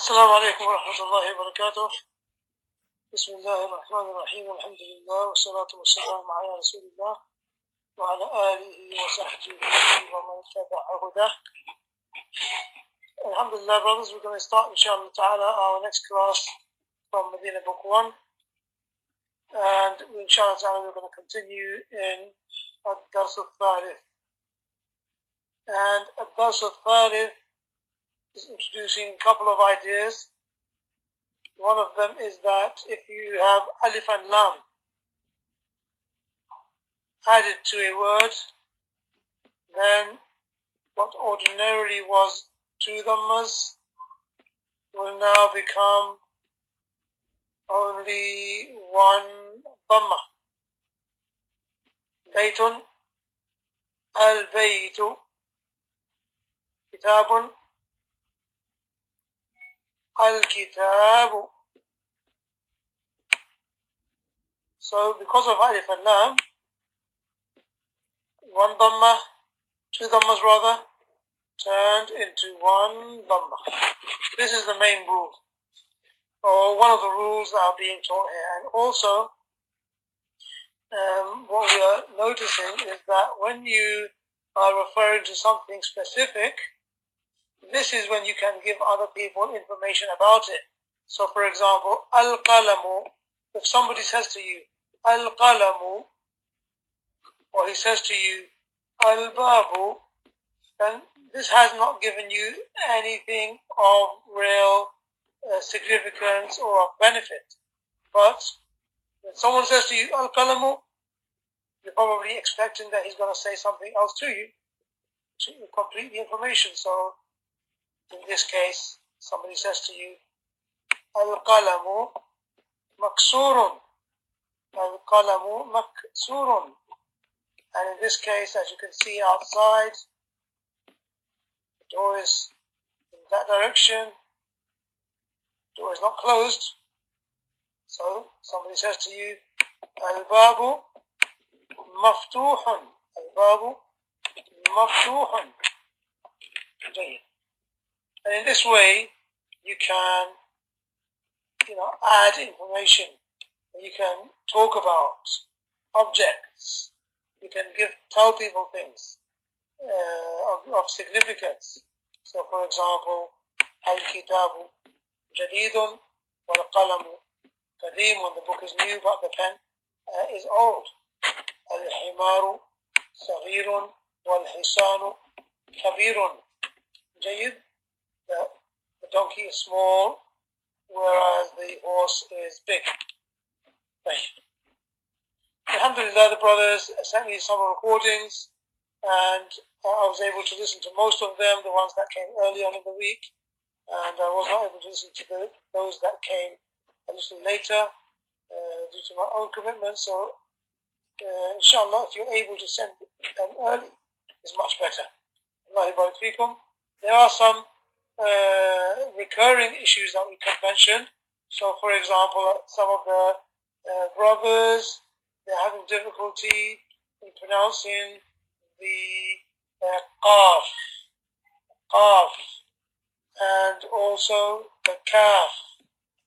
السلام عليكم ورحمة الله وبركاته. بسم الله الرحمن الرحيم والحمد لله والصلاة والسلام على رسول الله وعلى آله وصحبه ومن تبع هداه. Alhamdulillah, brothers, we're going to start inshallah ta'ala our next class from Madeenah book 1, and inshallah ta'ala we're going to continue in Ad-Dars al-Thalith. And Ad-Dars al-Thalith is introducing a couple of ideas. One of them is that if you have alif and lam added to a word, then what ordinarily was two dhammas will now become only one dhamma. Baytun, al-baytu, kitabun, al-kitabu. So because of alif and lam, one dhamma, two dhammas rather, turned into one dhamma. This is the main rule, or one of the rules that are being taught here. And also, what we are noticing is that when you are referring to something specific, this is when you can give other people information about it. So for example, al-qalamu, if somebody says to you, al-qalamu, or he says to you, al-babu, then this has not given you anything of real significance or of benefit. But when someone says to you, al-qalamu, you're probably expecting that he's going to say something else to you to complete the information. So in this case, somebody says to you, al-qalamu maksurun, al-qalamu maksurun. And in this case, as you can see outside, the door is in that direction, the door is not closed. So somebody says to you, al-babu maftuhun, al-babu maftuhun. And in this way, you can, add information. You can talk about objects. You can tell people things of significance. So, for example, al-kitabu jadidun wal-qalamu qadim, the book is new but the pen is old. Al-himaru saghirun wal-hisanu kabirun. Jayid, the donkey is small, whereas the horse is big. Alhamdulillah, the brothers sent me some recordings, and I was able to listen to most of them, the ones that came early on in the week, and I was not able to listen to those that came a little later due to my own commitment. So, inshallah, if you're able to send them early, it's much better. Allahi barak fikum. There are some recurring issues that we could mention. So, for example, some of the brothers, they're having difficulty in pronouncing the qaf, and also the kaf,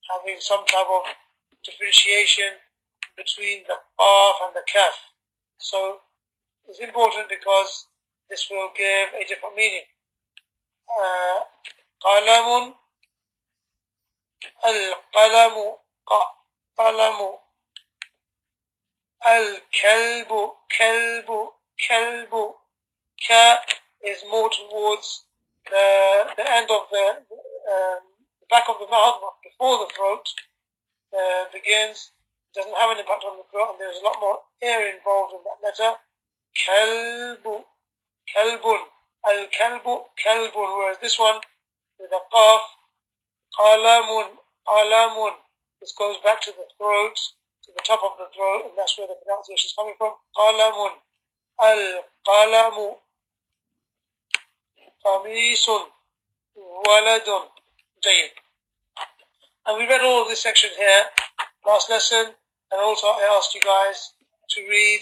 having some type of differentiation between the qaf and the kaf. So it's important because this will give a different meaning. Qalamun, al-qalamu, qalamu. Al-kalbu, kalbu, kalbu. Ka is more towards the end of the back of the mouth, not before the throat begins. It doesn't have an impact on the throat, and there's a lot more air involved in that letter. Kalbu, kalbun. Al-kalbu, kalbun. Whereas this one, with a qaf, qalamun, qalamun. This goes back to the throat, to the top of the throat, and that's where the pronunciation is coming from. Qalamun, al-qalamu, qamisun, waladun. Jayyid. And we read all of this section here last lesson, and also I asked you guys to read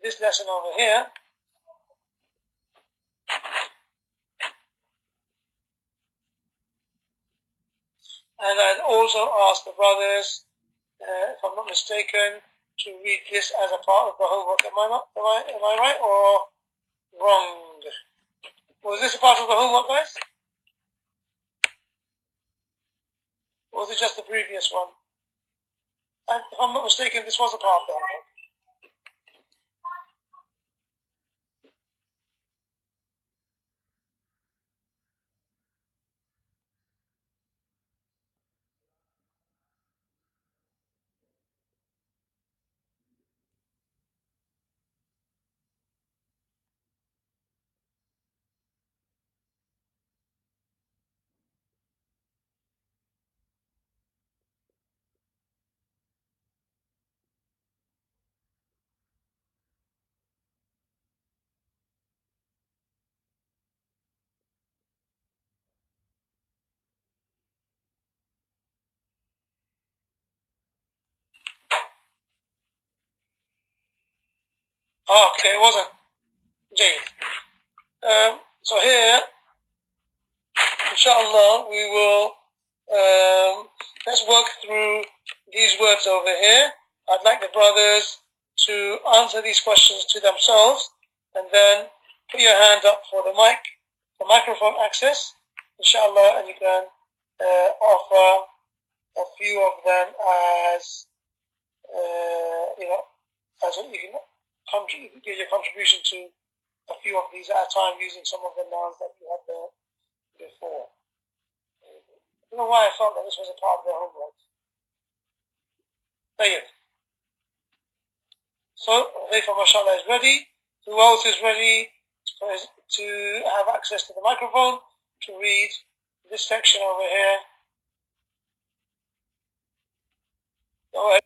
this lesson over here. And I'd also ask the brothers, if I'm not mistaken, to read this as a part of the homework. Am I right or wrong? Was this a part of the homework, guys? Or was it just the previous one? And if I'm not mistaken, this was a part of the homework. Oh, okay, it wasn't. So here, inshallah, we will, let's work through these words over here. I'd like the brothers to answer these questions to themselves, and then put your hand up for the microphone access, inshallah, and you can offer a few of them as, as you can give your contribution to a few of these at a time using some of the nouns that you had there before. I don't know why I felt that this was a part of their homework. So, Hudayfa, mashallah, is ready. Who else is ready to have access to the microphone to read this section over here? Go ahead.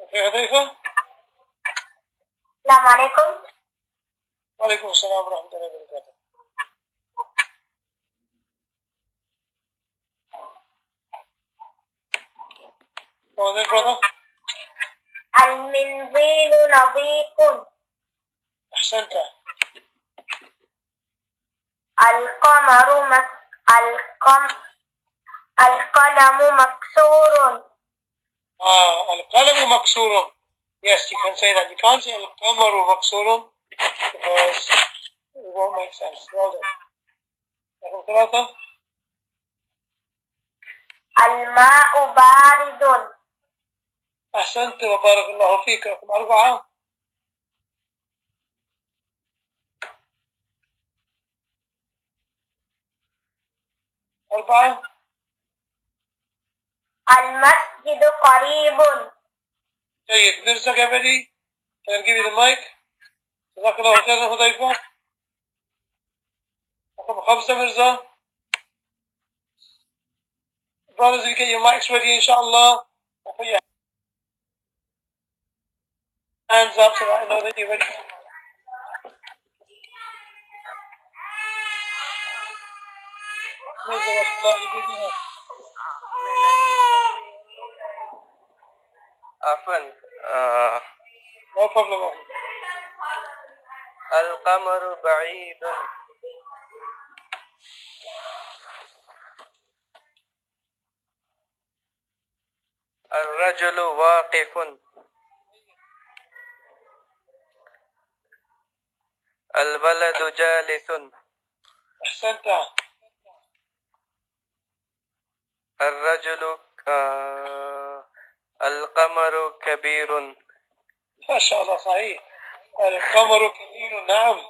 Okay, Hudayfa? Assalamu alaikum. Wa alaikum assalam wa rahmatullahi wa barakatuh. Go on then, brother. المنزل نظيف. أحسنت. القلم مكسور. القلم مكسور. Yes, you can say that. You can't say القمر مكسور because it won't make sense. Well done. الماء بارد. أحسنت وبارك الله فيك. رقم 4. المسجد قريب. جيد. مرزا قبلي. Can I give you the mic? جزاك الله خيرا حذيفة. رقم 5 مرزا. Brothers, you get your mics ready, inshallah. Put your hands up so that I know that you're ready. No problem. القمر بعيد. الرجل واقف. الولد جالس. أحسنت. الرجل القمر كبير. ما شاء الله صحيح. القمر كبير. نعم.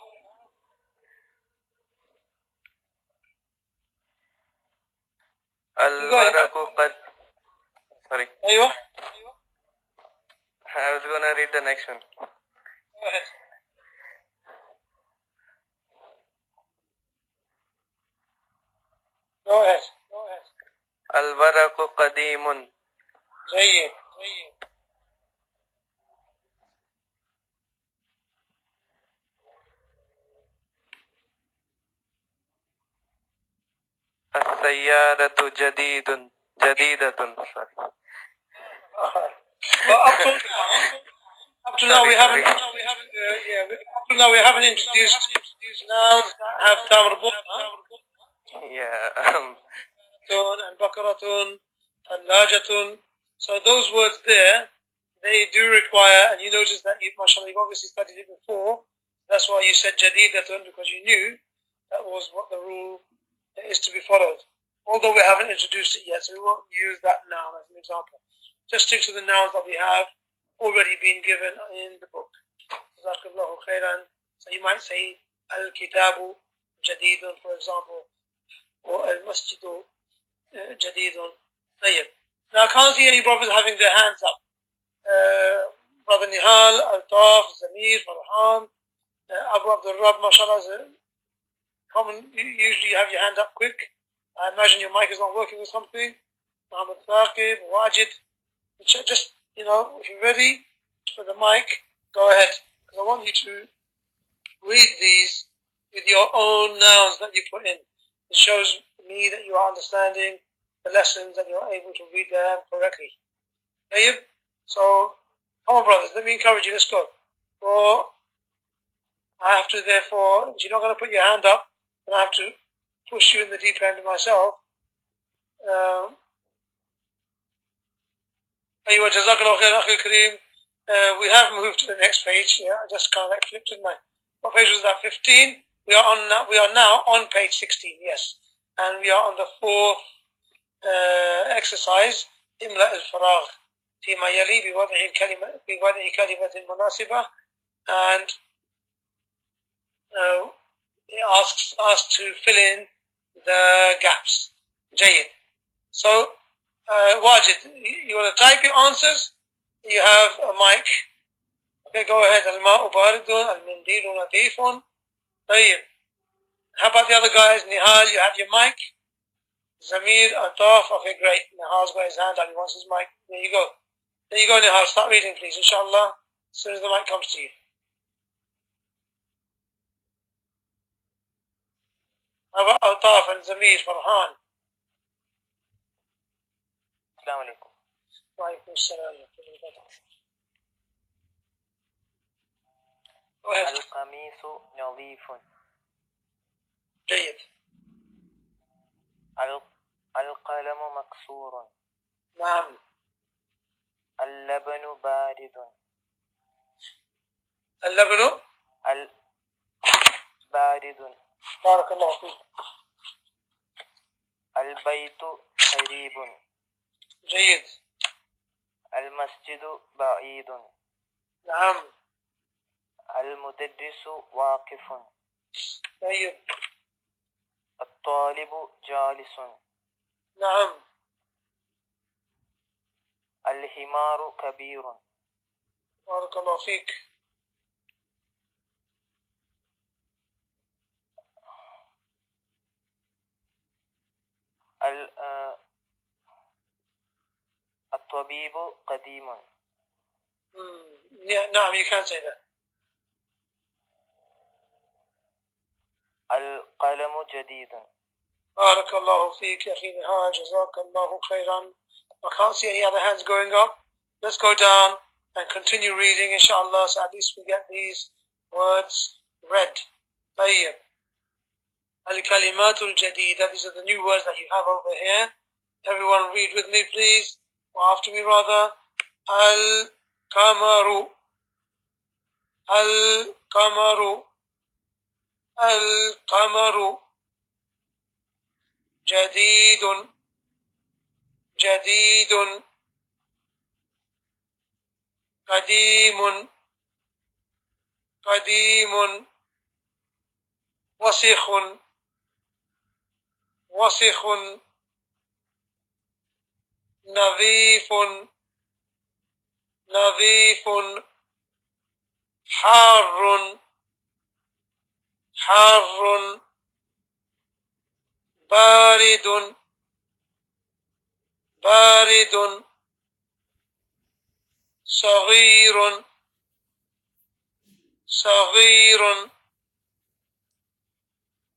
الورق قد. Sorry. أيوة. I was gonna read the next one. Go ahead. Go ahead. الورق قديم. جيد. السيارة جديد. Jadidatun. Sorry. But up to now we haven't introduced nouns that have tamarbut. Yeah. And bakaratun and lajatun. So those words there, they do require, and you notice that mashallah, you've obviously studied it before. That's why you said jadidatun, because you knew that was what the rule is to be followed. Although we haven't introduced it yet, so we won't use that noun as an example. Just stick to the nouns that we have already been given in the book. Jazakallahu khairan. So you might say al-kitabu jadidun, for example, or al-masjidu jadidun. Now I can't see any brothers having their hands up. Brother Nihal, Altaf, Zamir, Farhan, Abu Abdul Rab, mashallah, is common. Usually you have your hand up quick. I imagine your mic is not working or something. Muhammad Thaqib, Wajid. Just, if you're ready for the mic, go ahead. Because I want you to read these with your own nouns that you put in. It shows me that you are understanding the lessons and you're able to read them correctly. Okay? So, come on brothers, let me encourage you, let's go. Or, I have to therefore, if you're not going to put your hand up, then I have to push you in the deep end myself. We have moved to the next page. Yeah, I just kind of flipped in my. What page was that? 15. We are now on page 16. Yes, and we are on the fourth exercise. إملاء الفراغ فيما يلي بوضع كلمة مناسبة, and it asks us to fill in the gaps. جيد. So, Wajid, you want to type your answers? You have a mic. Okay, go ahead. الماء بارد, المنديل نظيف. طيب. How about the other guys? Nihal, you have your mic. Zamir, Ataf. Okay, great. Nihal's got his hand up. He wants his mic. There you go. There you go, Nihal. Start reading, please, inshallah, as soon as the mic comes to you. How about Ataf and Zamir, Farhan? Assalamu alaikum. وعليكم السلام. Go ahead. القميص نظيف. جيد. القلم مكسور. نعم. اللبن بارد. اللبن بارد. بارك الله فيك. البيت قريب. جيد. المسجد بعيد. نعم. المدرس واقف. طيب. الطالب جالس. نعم. الحمار كبير. بارك الله فيك. الطبيب قديم. نعم, you can say that. القلم جديد. بارك الله فيك يا أخي نهال, جزاك الله خيرا. I can't see any other hands going up. Let's go down and continue reading, inshallah, so at least we get these words read. طيب. الكلمات الجديدة. These are the new words that you have over here. Everyone read with me, please. Or after me, rather. القمر. القمر. القمر. جديد. جديد. قديم. قديم. وسخ. وسخ. نظيف. نظيف. حار. حار. بارد. بارد. صغير. صغير.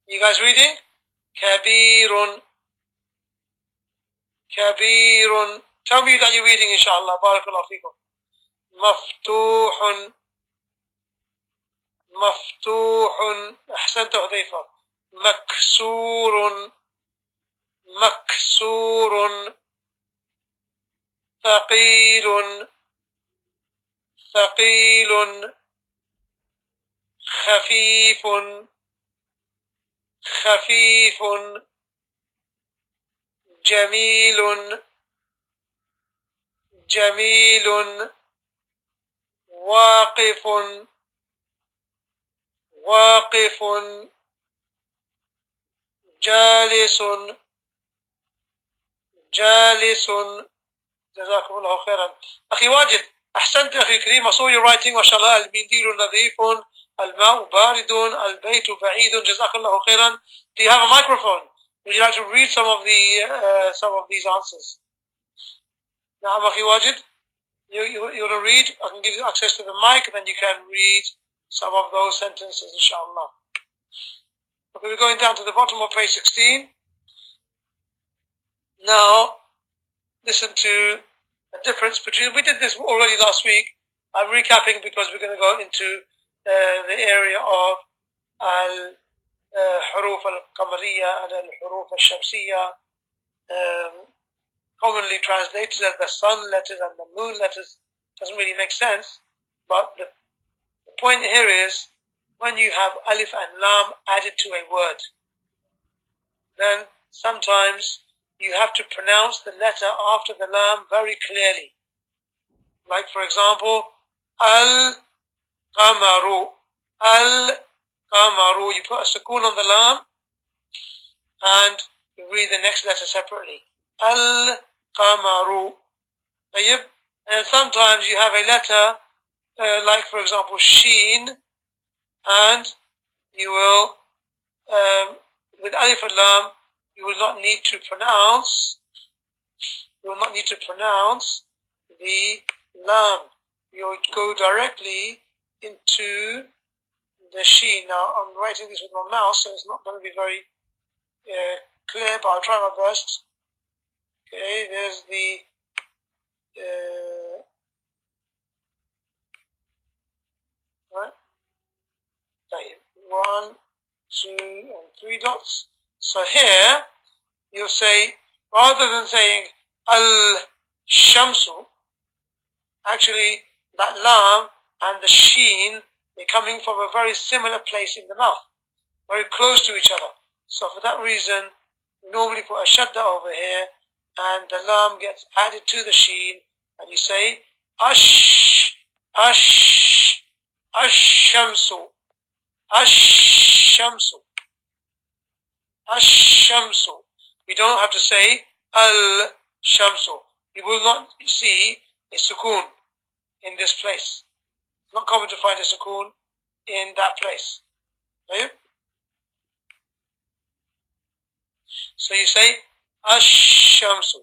You guys reading? كبير. كبير. Tell me that you're reading, inshallah. Barakallahu feekum. مفتوح. مفتوح. أحسنت حذيفة. مكسور. مكسور. ثقيل. ثقيل. خفيف. خفيف. جميل. جميل. واقف. واقف. جالس. جالس. جزاكم الله خيرا. أخي واجد أحسنت أخي كريم. I saw you writing ما شاء الله. المنديل نظيف. الماء بارد. البيت بعيد. جزاك الله خيرا. Do you have a microphone? Would you like to read some of these answers? نعم أخي واجد. You want to read? I can give you access to the mic, and then you can read some of those sentences, inshallah. Okay, we're going down to the bottom of page 16. Now, listen to the difference between. We did this already last week. I'm recapping because we're going to go into the area of al-huruf al-qamariyya and al-huruf al-shamsiyya, commonly translated as the sun letters and the moon letters. Doesn't really make sense, but the point here is when you have alif and lam added to a word, then sometimes you have to pronounce the letter after the lam very clearly. Like for example, al-qamaru. Al-qamaru. You put a sukoon on the lam and you read the next letter separately. Al-qamaru. And sometimes you have a letter like for example sheen, and you will with alif and lam you will not need to pronounce the lam. You will go directly into the sheen. Now I'm writing this with my mouse, so it's not going to be very clear, but I'll try my best. Okay, there's the right. 1, 2, and 3 dots. So here you say, rather than saying al-shamsu, actually that lam and the sheen, they're coming from a very similar place in the mouth, very close to each other. So for that reason, we normally put a shadda over here, and the lam gets added to the sheen, and you say ash-shamsu. Ash-shamsu. Ash-shamsu. You don't have to say al-shamsu. You will not see a sukoon in this place. It's not common to find a sukoon in that place. Right? So you say ash-shamsu.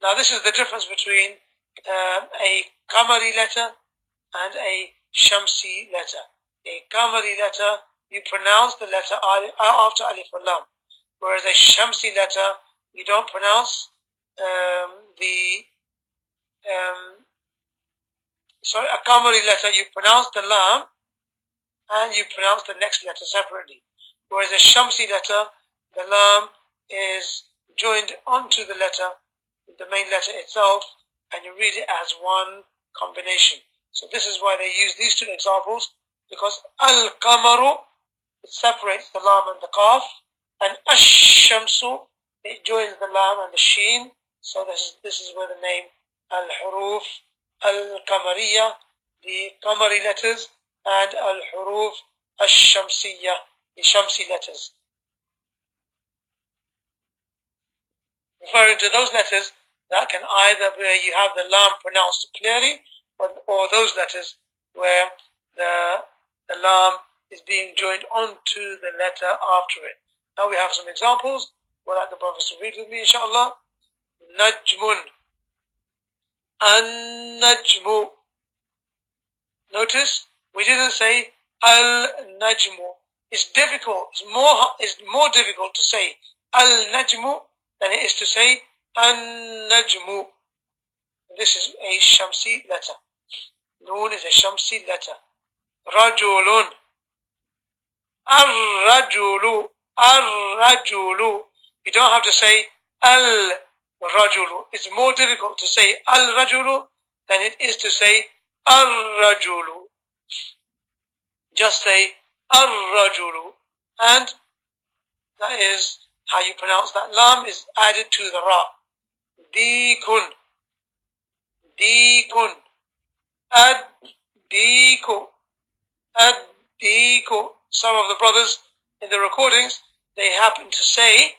Now this is the difference between a qamari letter and a shamsi letter. A qamari letter, you pronounce the letter after alif or lam, whereas a shamsi letter, you don't pronounce a qamari letter, you pronounce the lam and you pronounce the next letter separately. Whereas a shamsi letter, the lam is joined onto the letter, the main letter itself, and you read it as one combination. So this is why they use these two examples, because al-qamaru, it separates the lam and the qaf, and ash-shamsu, it joins the lam and the sheen. So this is where the name al-huruf al-qamariyya, the qamari letters, and al-huruf al-shamsiyya, the shamsi letters, referring to those letters that can either where you have the lam pronounced clearly, or those letters where the lam is being joined onto the letter after it. Now we have some examples. We'd like the brothers to read with me, inshallah. Najmun. An-najmu. Notice we didn't say al-najmu. It's difficult. It's more difficult to say al-najmu than it is to say An-najmu. This is a Shamsi letter. Noon is a Shamsi letter. Rajulun. Ar-rajulu. Ar-rajulu. You don't have to say al-rajulu. It's more difficult to say al-rajulu than it is to say ar-rajulu. Just say ar-rajulu. And that is how you pronounce that. Lam is added to the ra. Deekun. Deekun. Ad-deeku. Ad-deeku. Some of the brothers in the recordings, they happen to say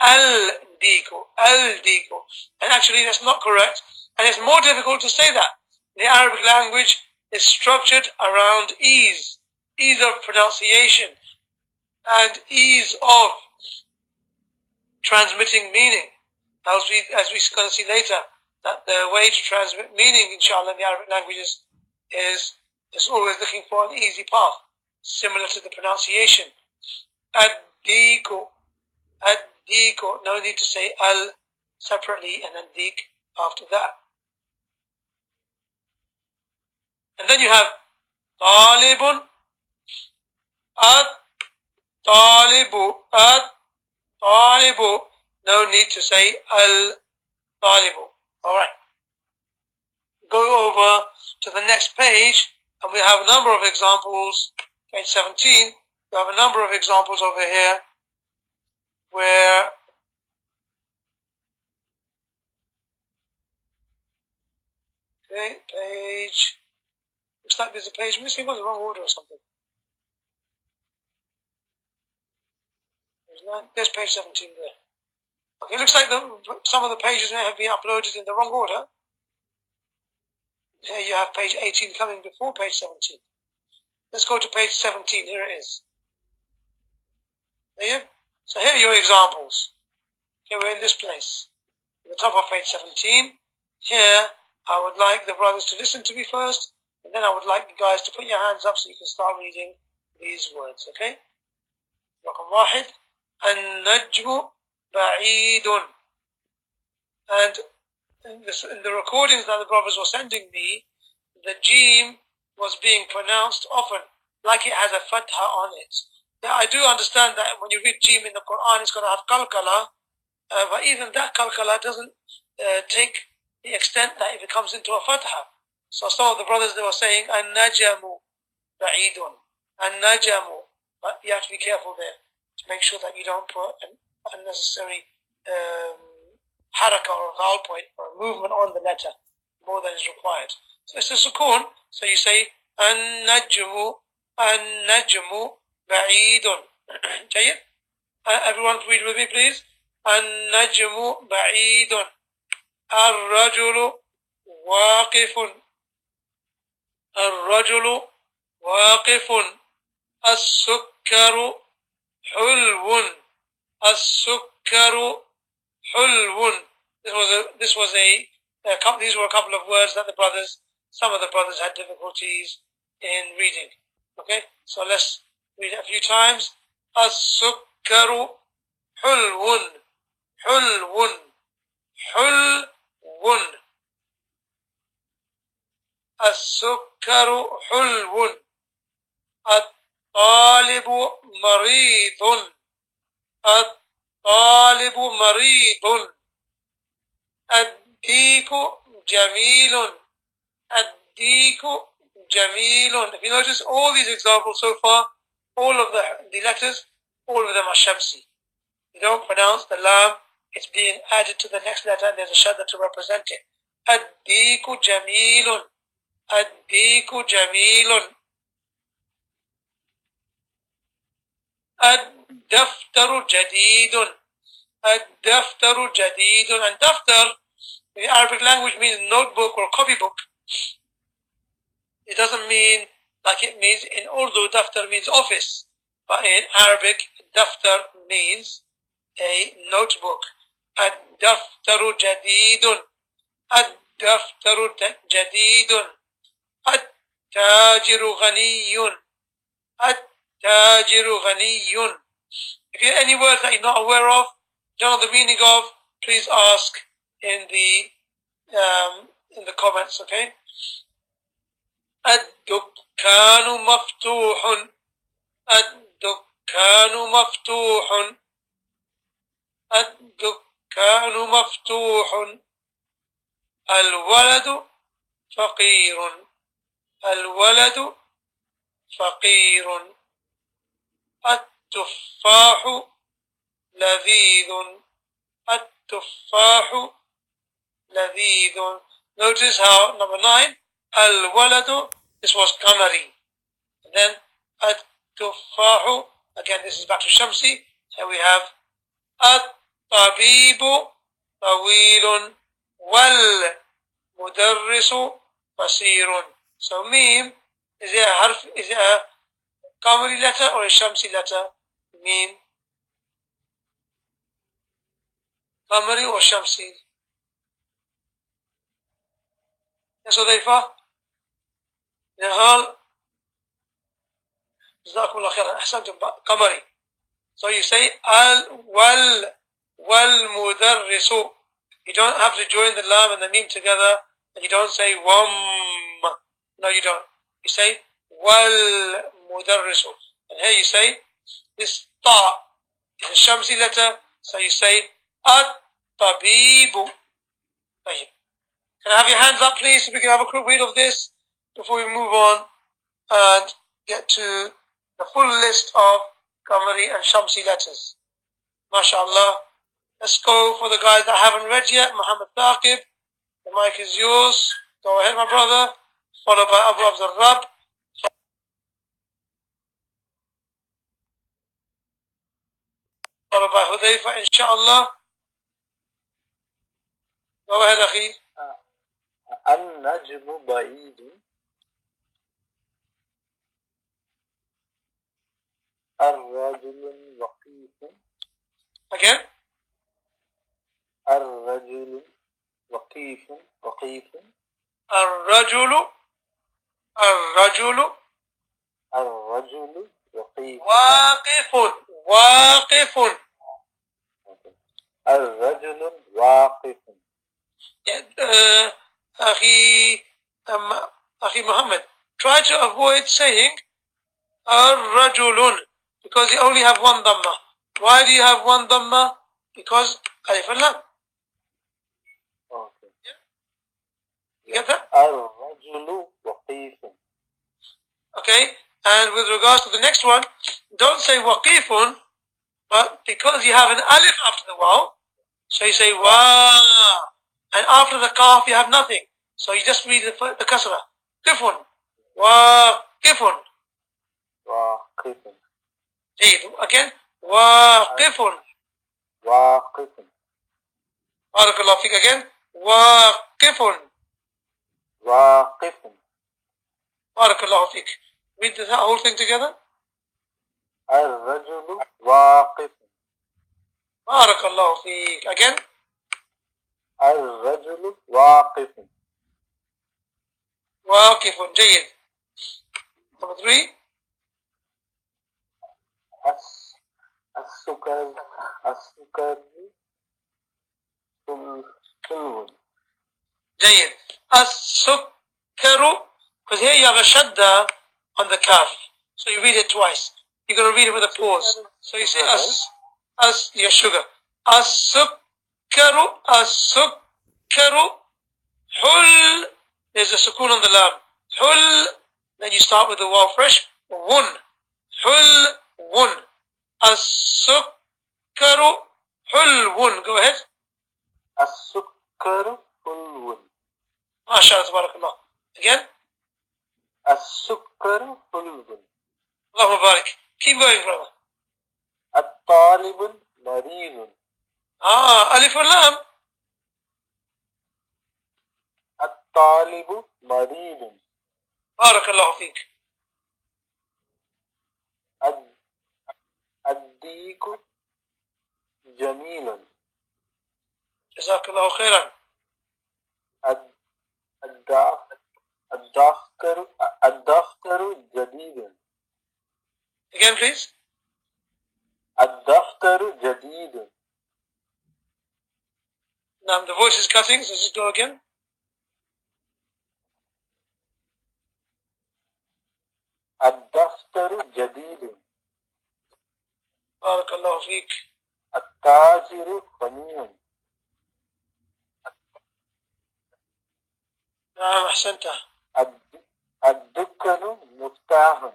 al-deeku. Al-deeku. And actually that's not correct. And it's more difficult to say that. The Arabic language is structured around ease. Ease of pronunciation. And ease of transmitting meaning. As we're going to see later, that the way to transmit meaning, inshallah, in the Arabic languages is always looking for an easy path, similar to the pronunciation. Ad-deeku. Ad-deeku. No need to say al separately and then deek after that. And then you have talibun. At-talibu. At-talibu. No need to say al-talibu. Alright. Go over to the next page and we have a number of examples. Page 17. We have a number of examples over here where page, looks like there's a page missing on the wrong order or something. There's page 17 there. Okay, looks like some of the pages may have been uploaded in the wrong order. Here you have page 18 coming before page 17. Let's go to page 17. Here it is. There you go. So here are your examples. Okay, we're in this place. At the top of page 17. Here, I would like the brothers to listen to me first, and then I would like you guys to put your hands up so you can start reading these words, okay? رقم واحد. النجم بعيد. And in the recordings that the brothers were sending me, the Jim was being pronounced often like it has a fatha on it. Now, I do understand that when you read Jim in the Quran, it's going to have kalkala, but even that kalkala doesn't take the extent that it comes into a fatha. So some of the brothers, they were saying, an-najamu ba'idun, an-najamu. But you have to be careful there to make sure that you don't put an unnecessary haraka or a vowel point or a movement on the letter more than is required. So it's a sukoon. So you say an-najmu, an-najmu ba'idun. جيد? Everyone read with me please. An-najmu ba'idun. الرجل واقف. الرجل واقف. السكر حلو. السكر حلو. These were a couple of words that some of the brothers had difficulties in reading. Okay, so let's read it a few times. السكر حلو. حلو. حلو. السكر حلو. الطالب مريض. الطالب مريض. الديك جميل. الديك جميل. If you notice all these examples so far, all of the letters, all of them are shamsi. You don't pronounce the lam, it's being added to the next letter and there's a shadda to represent it. الديك جميل. الديك جميل. الدفتر جديد. الدفتر جديد. And daftar in the Arabic language means notebook or copybook. It doesn't mean like it means in Urdu. Daftar means office, but in Arabic daftar means a notebook. الدفتر جديد. الدفتر جديد. التاجر غني. التاجر غني. If you have any words that you're not aware of, don't know the meaning of, please ask in the comments, okay? الدكان مفتوح. الدكان مفتوح. الدكان مفتوح. الولد فقير. الولد فقير. التفاح لذيذ. التفاح لذيذ. Notice how number 9, al-waladu, this was qamari. And then at-tufahu, again this is back to Shamsi. So we have at-tabibu tawilun wal-mudarrisu basirun. So mim, is it a qamari letter or a Shamsi letter? Mim. Qamari or Shamsi? Yes, Hudayfa? Nihal? Jazakum Allah khairan. Ahsantum. Qamari. So you say wal-mudarrisu. You don't have to join the lam and the mim together, and you don't say wam. No, you don't. You say wal-mudarrisu. And here you say this ta is a Shamsi letter, so you say at-tabibu. Can I have your hands up, please, so we can have a quick read of this before we move on and get to the full list of Qamari and Shamsi letters. MashaAllah. Let's go for the guys that haven't read yet. Muhammad Taqib, the mic is yours. Go ahead, my brother. Followed by Abu Abdul Rab. Followed by Hudayfa, inshallah. Go ahead, Akhi. النجم بعيد. الرجل وقيف. Again. الرجل وقيف. وقيف. الرجل. الرجل. الرجل وقيف. واقف. واقف. الرجل واقف. Akhi Muhammad, try to avoid saying ar-rajulun because you only have one dhamma. Why do you have one dhamma? Because alif and lam. Okay. You get that? الرجل وقيف. Okay. And with regards to the next one, don't say waqifun, but because you have an alif after the waw, so you say wa. And after the kaf, you have nothing. So you just read the kasra. Kifun. Wa kifun. واقف. Again. Wa kifun. واقف. Barakallah fiqh again. Wa kifun. واقف. Barakallah fiqh. Read the whole thing together. الرجل واقف. Barakallah fiqh. Again. الرجل واقف. واقف. جيد. Number 3. السكر. السكر حلو. جيد. السكر. Because here you have a shadda on the kaf. So you read it twice. You're going to read it with a pause. So you say as your sugar. As-sukkaru. As-sukkaru. Hul. There's a sukoon on the lam. Hul. Then you start with the waw fresh. Wun. Hul. Wun. As-sukkaru. Hulwun. Go ahead. السكر حلو. MashaAllah, tabarakallah. Again. السكر حلو. Allahumma barik. Keep going, brother. الطالب مريض. Alif and lam. الطالب مريض. Barakallahu feek. الديك جميل. Jazakallahu khairan. الدفتر جديد. Again, please. الدفتر الدفتر جديد. Now the voice is cutting, so just go again. الدفتر جديد. بارك الله فيك. التاجر غني. نعم أحسنت. الدكان مفتاح.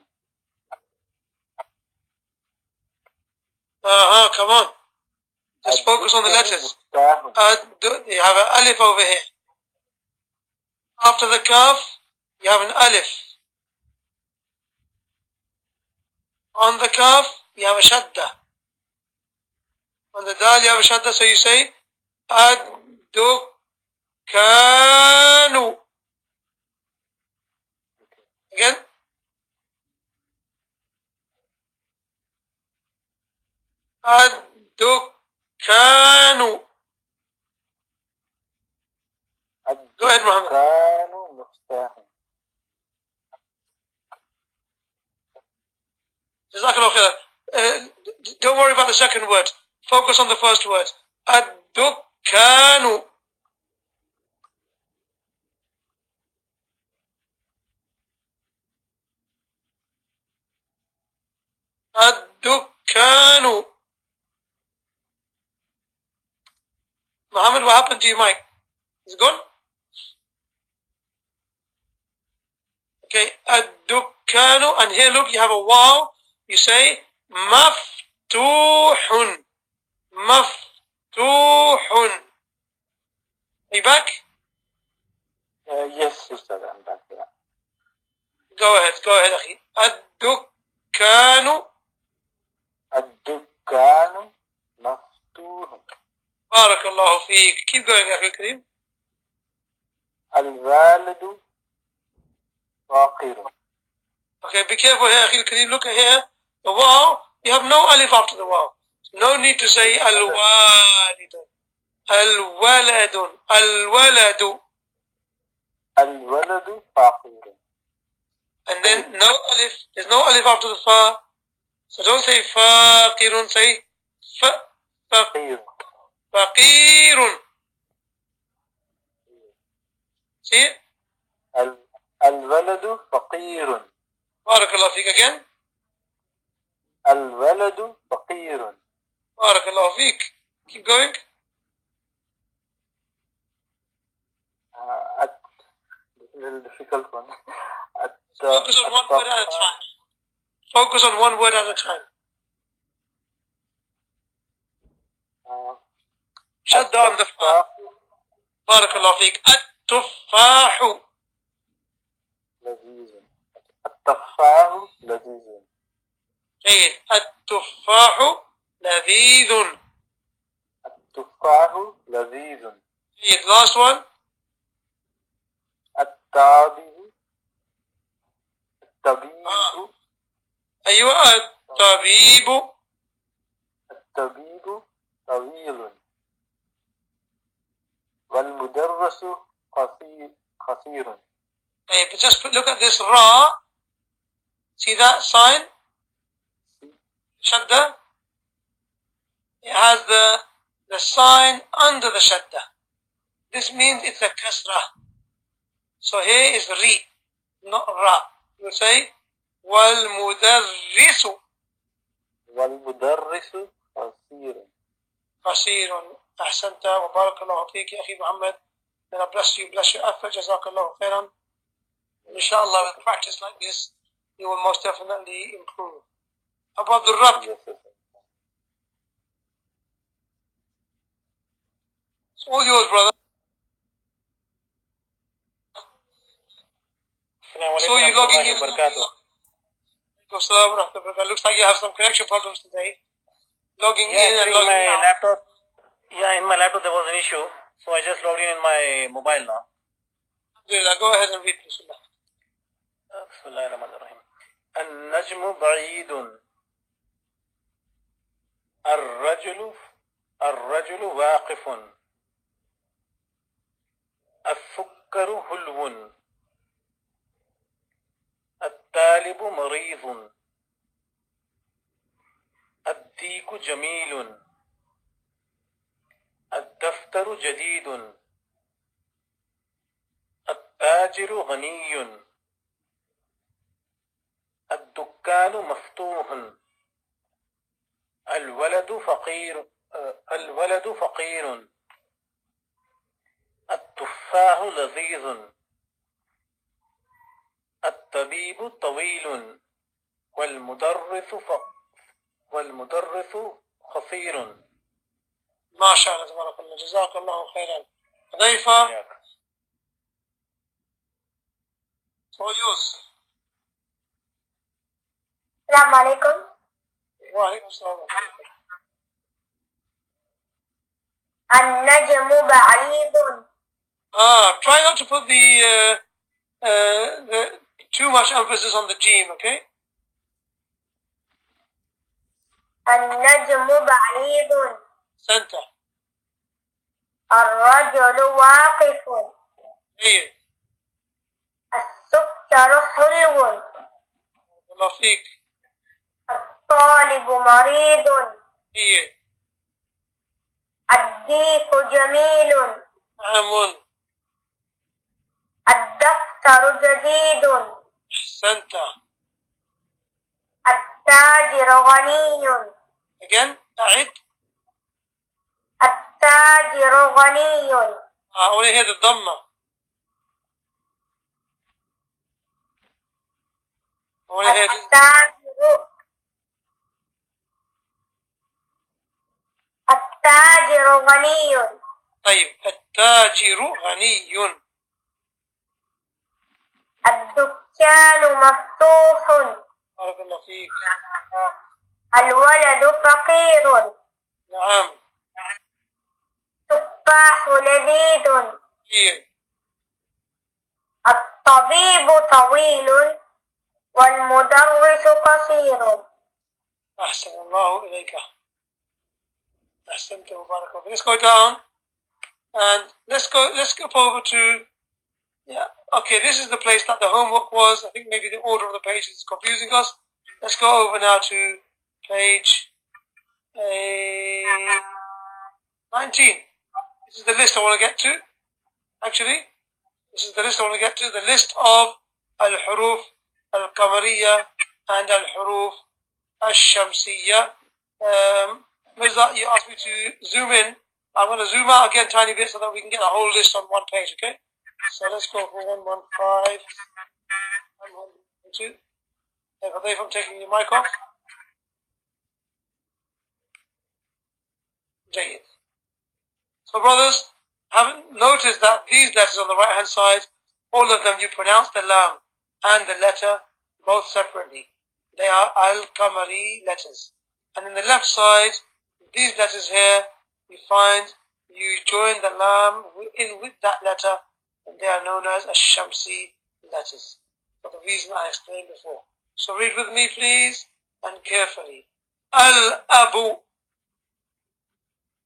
Come on. Just focus on the letters. You have an alif over here. After the kaf, you have an alif. On the kaf, you have a shadda. On the dal, you have a shadda, so you say ad-dukkanu. Again. Ad-dukkanu. Go ahead, Muhammad. الدكان مفتاح. Jazakallah khair. Don't worry about the second word. Focus on the first word. Ad-dukkanu. Ad-dukkanu. Muhammad, what happened to your mic? Is it gone? Okay. Ad-dukkanu. And here, look, you have a waw. You say maftuhun. Maftuhun. Are you back? Yes, sister, I'm back. Yeah. Go ahead, akhi. Ad-dukkanu. الدكان مفتوح. Barakallahu feek. Keep going, akhi Kareem. الوالد فقير. Okay, be careful here, akhi Kareem. Look at here. The waw, you have no alif after the waw. No need to say al-walidun. Al-waladun. Al-waladu. الولد فقير. And then no alif. There's no alif after the fa. So don't say faqirun. Say فقير. faqirun. See it? الولد فقير. Barakallahu feek again. الولد فقير. Barakallahu feek. Keep going. This is a little difficult one. Focus on one word at a time. Focus on one word at a time. Shadda on the fa. Barakallahu feek. At-tuffahu. لذيذ. التفاح لذيذ. جيد. التفاح لذيذ. التفاح لذيذ. جيد. Last one. الطبيب. أيوة. الطبيب. الطبيب طويل. والمدرس قصير. Hey, but just look at this ra. See that sign? Shadda. It has the sign under the shadda. This means it's a kasra. So here is ri, not ra. You say wal mudarrisu. والمدرس قصير. قصير. أحسنت وبارك الله فيك يا أخي محمد. May Allah bless you your effort. جزاك الله خيرا. Inshallah, with practice like this, you will most definitely improve. About the rab, it's all yours, brother. So you logging in. Looks like you have some connection problems today. Logging in and logging out. Laptop. Yeah, in my laptop there was an issue, so I just logged in my mobile now. Go ahead and read. Bismillah. بسم الله الرحمن الرحيم. النجم بعيد. الرجل واقف. السكر حلو. الطالب مريض. الديك جميل. الدفتر جديد. التاجر غني. الدكان مفتوح. الولد فقير. التفاح لذيذ. الطبيب طويل. والمدرس قصير. ما شاء الله تبارك الله. جزاك الله خيرا. حذيفة. ويوسف. السلام عليكم. وعليكم السلام. النجم بعيد. Try not to put the too much emphasis on the jim, okay? النجم بعيد. Center. الرجل واقف. هي. السكر حلو. الله فيك. الطالب مريض. هي. الديك جميل. نعم. الدفتر جديد. أحسنت. التاجر غني. Again, أعد. التاجر غني. only hear the dhamma. only hear التاجر غني. طيب التاجر غني. الدكان مفتوح. بارك الله فيك. الولد فقير. نعم. تفاح لذيذ. هي. الطبيب طويل والمدرس قصير. أحسن الله إليك. أحسنت وبارك الله. Let's go down and let's go over to, yeah, okay, this is the place that the homework was. I think maybe the order of the pages is confusing us. Let's go over now to page 19. This is the list I want to get to. Actually, this is the list I want to get to. The list of al-huruf al-qamariyya and al-huruf al-shamsiyya. Mirza, you asked me to zoom in. I'm going to zoom out again a tiny bit so that we can get the whole list on one page, okay? So let's go for 115, 112. If I'm taking your mic off. Jayid. So brothers, haven't noticed that these letters on the right hand side, all of them you pronounce the lam and the letter both separately. They are al-qamari letters. And in the left side, these letters here, you find you join the lam in with that letter, and they are known as ash-shamsi letters, for the reason I explained before. So read with me please, and carefully. Al-abu,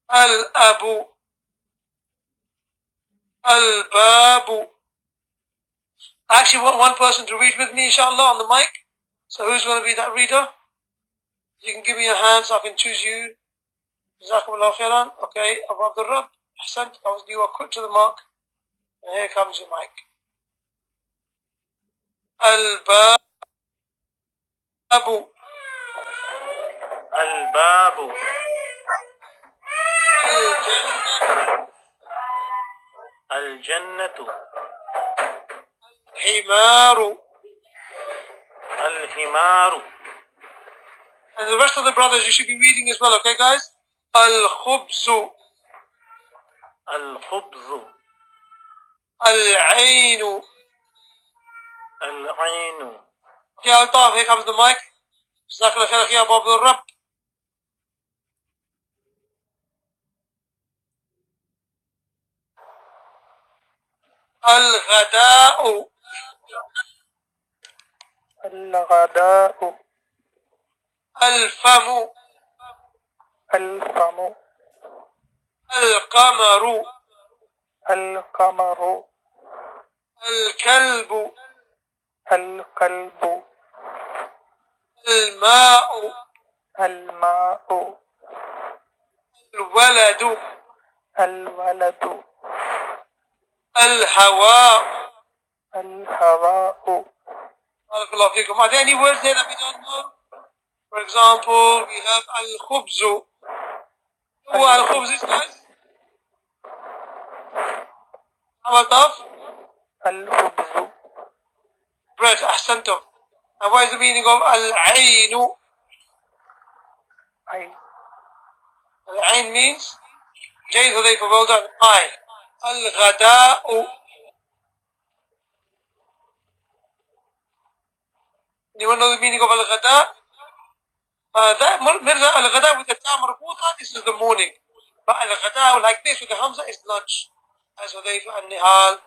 al-abu, al-babu. I actually want one person to read with me, inshallah, on the mic. So who's going to be that reader? You can give me your hand so I can choose you. Jazakumullah khairan. Okay, Abu Abdul Rabb. Ahsant. You are quick to the mark. And here comes your mic. Al-babu. Al-babu. Al-jannatu. Himaru. Al-himaru. And the rest of the brothers you should be reading as well, okay guys? Al-khubzu. Al-khubzu. Al-ainu. Al-ainu. Okay, Al-Taf, here comes the mic. Jazakallah khair, Abu Abdul Rabb. Al-ghada'u. Al-ghada'u. Al-famu. Al-famu. Al-qamaru. Al-qamaru. Al-kalbu. Al-kalbu. Al-ma'u. الماء الولد الولد الهواء. الهواء. Barakallahu feekum. Are there any words there that we don't know? For example, we have al-khubzu. Who are al-khubz is, guys? How about الخبز bread? Ahsantum. And what is the meaning of al-aynu? أي Al-ayn means Jayd Hudayfa, well done. Eye. Al-ghada'u. Anyone know the meaning of al-ghada'? That Mirza al-ghada' with the ta marbuta, this is the morning. But al-ghada' like this with the hamza is lunch. As Hudayfa and Nihal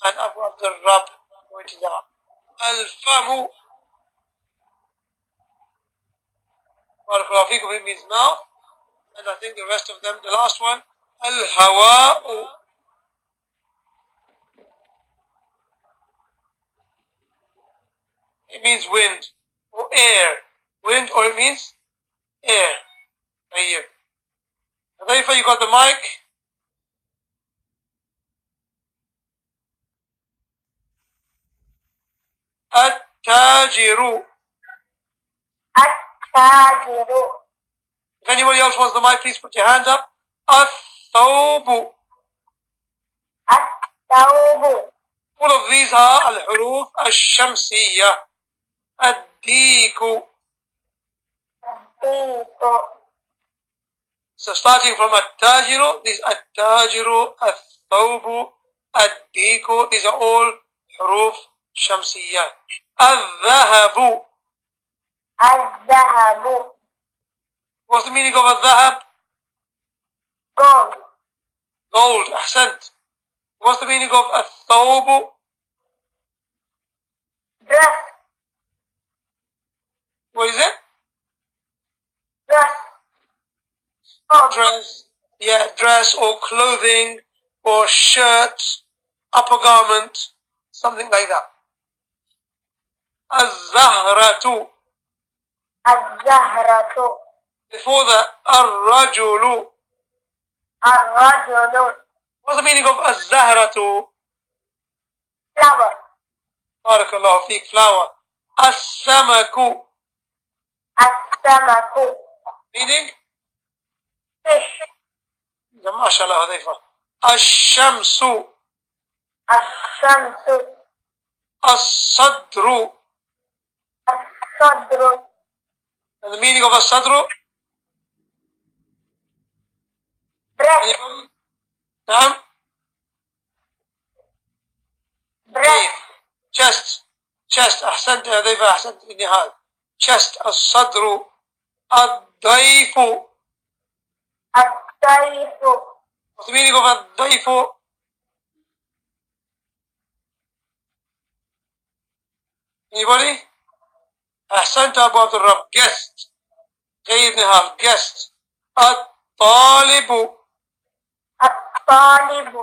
and Abu Abdul Rab pointed out. Al-famu. Barakallahu feekum, it means mouth. And I think the rest of them, the last one, al-hawa'u. It means wind or air. Wind or it means air. Right here. Hudayfa, you got the mic? At-tajiru. التاجر If anybody else wants the mic, please put your hand up. Al-thawbu. الثوب All of these are al-huruf al-shamsiyya. Ad-diku. الديك So starting from at-tajiru, these at-tajiru, al-thawbu, ad-diku, these are all huruf shamsiyya. Al-dhahabu. الذهب What's the meaning of al-dhahab? gold Gold. Ahsant. What's the meaning of al-thawbu? dress What is it? dress gold Dress. Yeah, dress or clothing or shirt, upper garment, something like that. Az-zahratu. الزهرة Before that, ar-rajulu. الرجل What's the meaning of az-zahratu? flower Barakallahu feek, flower. As-samaku. السمك Meaning? fish MashaAllah, Hudayfa. Ash-shamsu. الشمس As-sadru. الصدر And the meaning of as-sadru? breast Naam? breast Chest. Chest. أحسنت يا ضيفة أحسنت النهاية. Chest. الصدر. الضيف. الطيف What's the meaning of الضيف? Anybody? أحسنت أبو عبد الرب. Guest. جيد نهار. Guest. الطالب. الطالب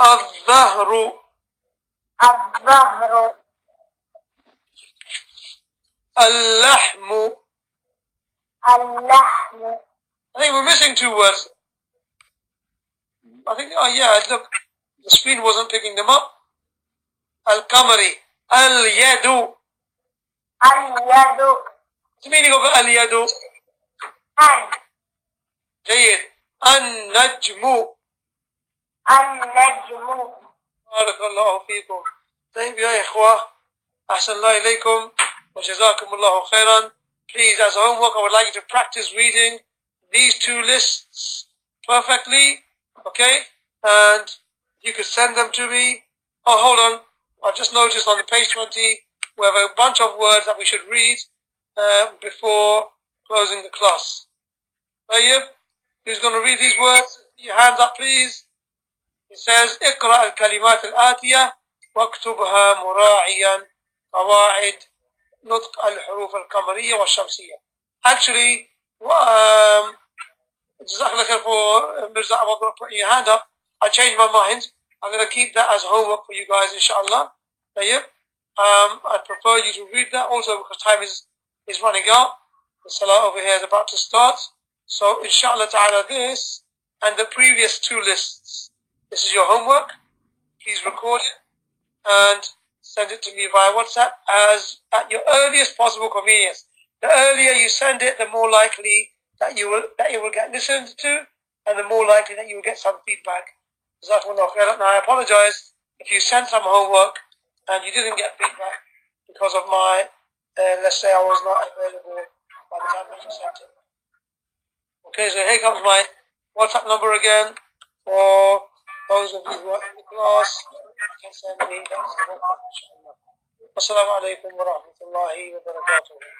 الظهر. الظهر اللحم. اللحم I think we're missing two words. I think, oh yeah, look, the screen wasn't picking them up. Al-Qamari. Al-Yadu. اليد What's the meaning of Al-Yadu? hand جيد. النجم. النجم بارك الله فيكم. طيب يا إخوة. أحسن الله إليكم. وجزاكم الله خيرا. Please, as a homework, I would like you to practice reading these two lists perfectly. Okay? And you could send them to me. Oh, hold on. I've just noticed on the page 20, we have a bunch of words that we should read before closing the class. Tayyib, who's going to read these words? Your hands up, please. It says, اقرأ الكلمات الآتية واكتبها مراعيا قواعد نطق الحروف القمرية والشمسية. Actually, جزاك الله خير for Mirza Abu Bakr putting your hand up. I changed my mind. I'm going to keep that as homework for you guys, inshallah. Tayyib. I prefer you to read that also because time is is running out. The salah over here is about to start. So inshallah ta'ala, this and the previous two lists, this is your homework. Please record it and send it to me via WhatsApp as at your earliest possible convenience. The earlier you send it, the more likely that you will get listened to, and the more likely that you will get some feedback. Jazakumullah khairan. Now I apologize if you sent some homework and you didn't get feedback because of my, let's say I was not available by the time that you sent it. Okay, so here comes my WhatsApp number again for those of you who are in the class. You can send me that. Assalamu alaikum wa rahmatullahi wa barakatuh.